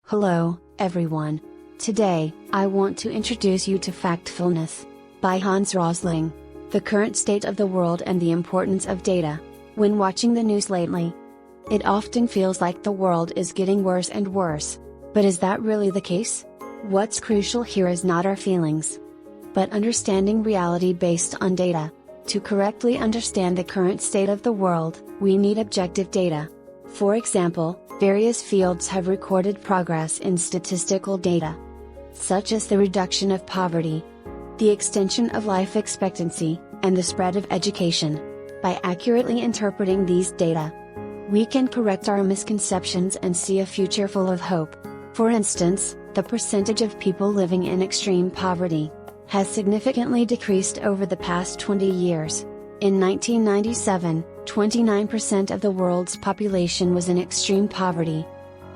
Hello, everyone. Today, I want to introduce you to Factfulness by Hans Rosling, the current state of the world and the importance of data. When watching the news lately, it often feels like the world is getting worse and worse. But is that really the case? What's crucial here is not our feelings, but understanding reality based on data. To correctly understand the current state of the world, we need objective data. For example, various fields have recorded progress in statistical data, such as the reduction of poverty, the extension of life expectancy, and the spread of education. By accurately interpreting these data, we can correct our misconceptions and see a future full of hope. For instance, the percentage of people living in extreme poverty has significantly decreased over the past 20 years. In 1997, 29% of the world's population was in extreme poverty.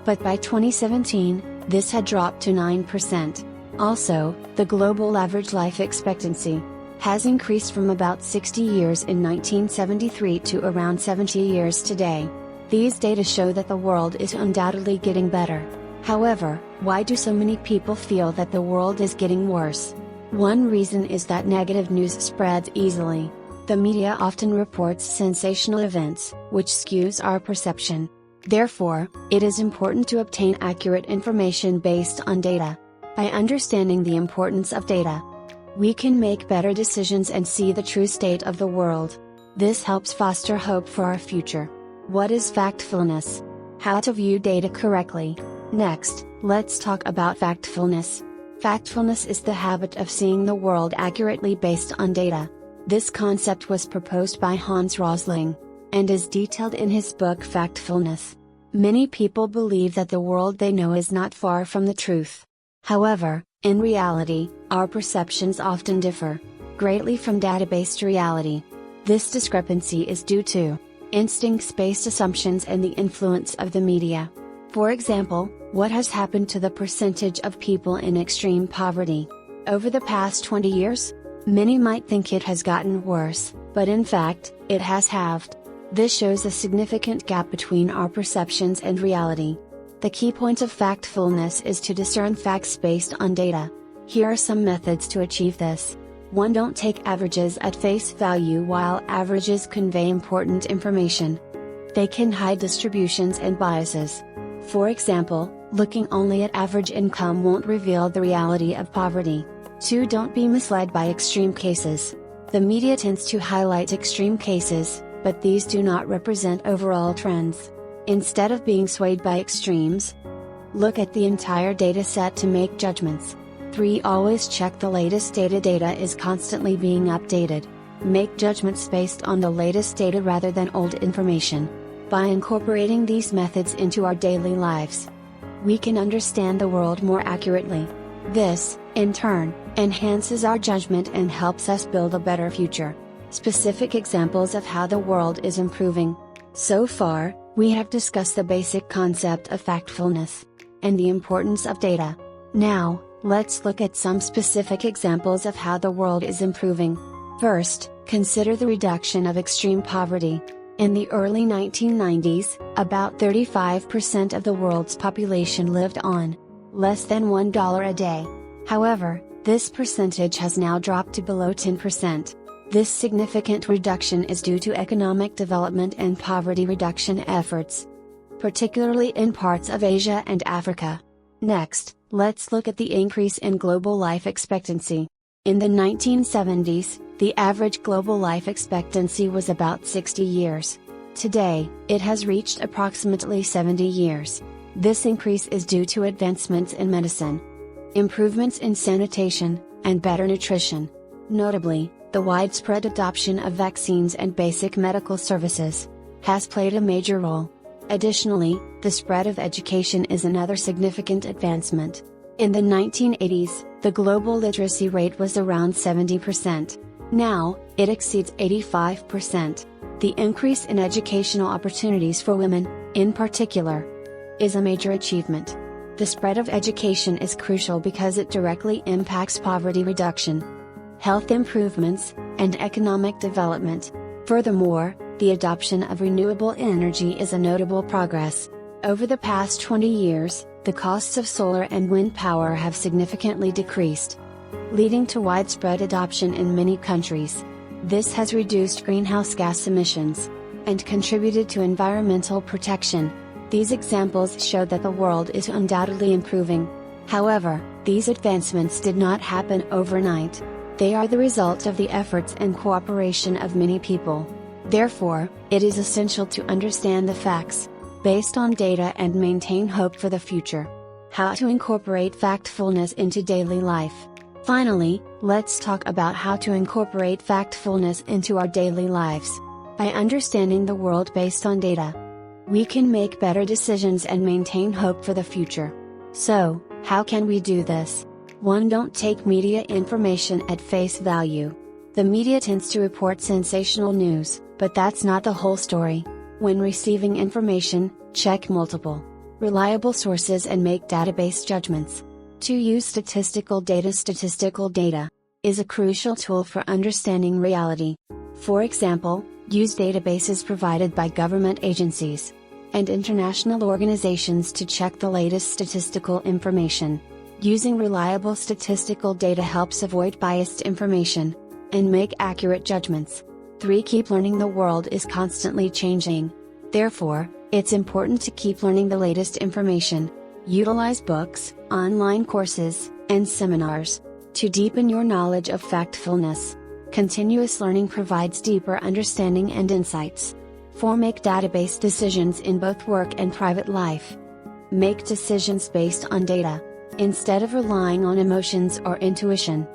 But by 2017, this had dropped to 9%. Also, the global average life expectancy has increased from about 60 years in 1973 to around 70 years today. These data show that the world is undoubtedly getting better. However, why do so many people feel that the world is getting worse? One reason is that negative news spreads easily. The media often reports sensational events, which skews our perception. Therefore, it is important to obtain accurate information based on data. By understanding the importance of data, we can make better decisions and see the true state of the world. This helps foster hope for our future. What is factfulness? How to view data correctly. Next, let's talk about factfulness. Factfulness is the habit of seeing the world accurately based on data. This concept was proposed by Hans Rosling, and is detailed in his book Factfulness. Many people believe that the world they know is not far from the truth. However, in reality, our perceptions often differ greatly from data-based reality. This discrepancy is due to instincts-based assumptions and the influence of the media. For example, what has happened to the percentage of people in extreme poverty over the past 20 years? Many might think it has gotten worse, but in fact, it has halved. This shows a significant gap between our perceptions and reality. The key point of factfulness is to discern facts based on data. Here are some methods to achieve this. 1. Don't take averages at face value. While averages convey important information, they can hide distributions and biases. For example, looking only at average income won't reveal the reality of poverty. 2. Don't be misled by extreme cases. The media tends to highlight extreme cases, but these do not represent overall trends. Instead of being swayed by extremes, look at the entire data set to make judgments. 3. Always check the latest data. Data is constantly being updated. Make judgments based on the latest data rather than old information. By incorporating these methods into our daily lives, we can understand the world more accurately. This, in turn, enhances our judgment and helps us build a better future. Specific examples of how the world is improving. So far, we have discussed the basic concept of factfulness and the importance of data. Now, let's look at some specific examples of how the world is improving. First, consider the reduction of extreme poverty. In the early 1990s, about 35% of the world's population lived on less than $1 a day. However, this percentage has now dropped to below 10%. This significant reduction is due to economic development and poverty reduction efforts, particularly in parts of Asia and Africa. Next, let's look at the increase in global life expectancy. In the 1970s, the average global life expectancy was about 60 years. Today, it has reached approximately 70 years. This increase is due to advancements in medicine, improvements in sanitation, and better nutrition. Notably, the widespread adoption of vaccines and basic medical services has played a major role. Additionally, the spread of education is another significant advancement. In the 1980s, the global literacy rate was around 70%. Now, it exceeds 85%. The increase in educational opportunities for women, in particular, is a major achievement. The spread of education is crucial because it directly impacts poverty reduction, health improvements, and economic development. Furthermore, the adoption of renewable energy is a notable progress. Over the past 20 years, the costs of solar and wind power have significantly decreased, leading to widespread adoption in many countries. This has reduced greenhouse gas emissions and contributed to environmental protection. These examples show that the world is undoubtedly improving. However, these advancements did not happen overnight. They are the result of the efforts and cooperation of many people. Therefore, it is essential to understand the facts, based on data, and maintain hope for the future. How to incorporate factfulness into daily life. Finally, let's talk about how to incorporate factfulness into our daily lives. By understanding the world based on data, we can make better decisions and maintain hope for the future. So, how can we do this? 1. Don't take media information at face value. The media tends to report sensational news, but that's not the whole story. When receiving information, check multiple, reliable sources and make database judgments. 2. Use statistical data. Statistical data is a crucial tool for understanding reality. For example, use databases provided by government agencies and international organizations to check the latest statistical information. Using reliable statistical data helps avoid biased information and make accurate judgments. 3. Keep learning. The world is constantly changing. Therefore, it's important to keep learning the latest information. Utilize books, online courses, and seminars to deepen your knowledge of factfulness. Continuous learning provides deeper understanding and insights. 4. Make database decisions in both work and private life. Make decisions based on data, instead of relying on emotions or intuition.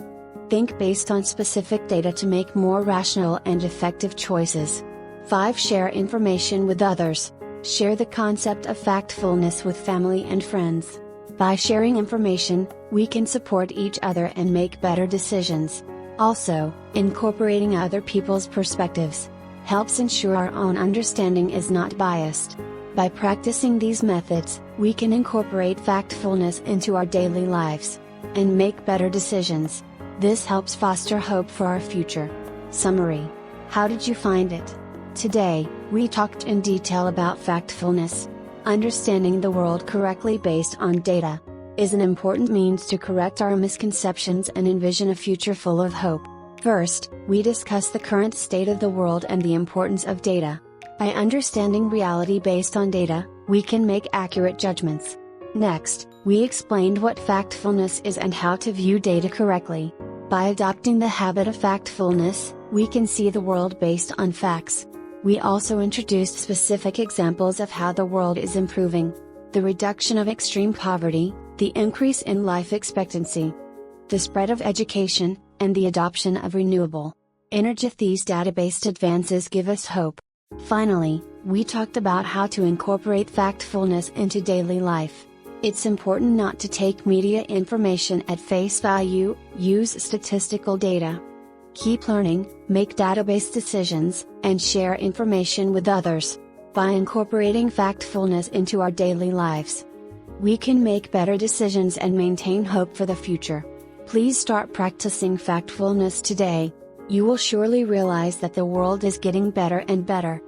Think based on specific data to make more rational and effective choices. 5. Share information with others. Share the concept of factfulness with family and friends. By sharing information, we can support each other and make better decisions. Also, incorporating other people's perspectives helps ensure our own understanding is not biased. By practicing these methods, we can incorporate factfulness into our daily lives and make better decisions. This helps foster hope for our future. Summary. How did you find it? Today, we talked in detail about factfulness. Understanding the world correctly based on data is an important means to correct our misconceptions and envision a future full of hope. First, we discuss the current state of the world and the importance of data. By understanding reality based on data, we can make accurate judgments. Next, we explained what factfulness is and how to view data correctly. By adopting the habit of factfulness, we can see the world based on facts. We also introduced specific examples of how the world is improving: the reduction of extreme poverty, the increase in life expectancy, the spread of education, and the adoption of renewable energy. These database advances give us hope. Finally, we talked about how to incorporate factfulness into daily life. It's important not to take media information at face value. Use statistical data. Keep learning, make database decisions, and share information with others. By incorporating factfulness into our daily lives, we can make better decisions and maintain hope for the future. Please start practicing factfulness today. You will surely realize that the world is getting better and better.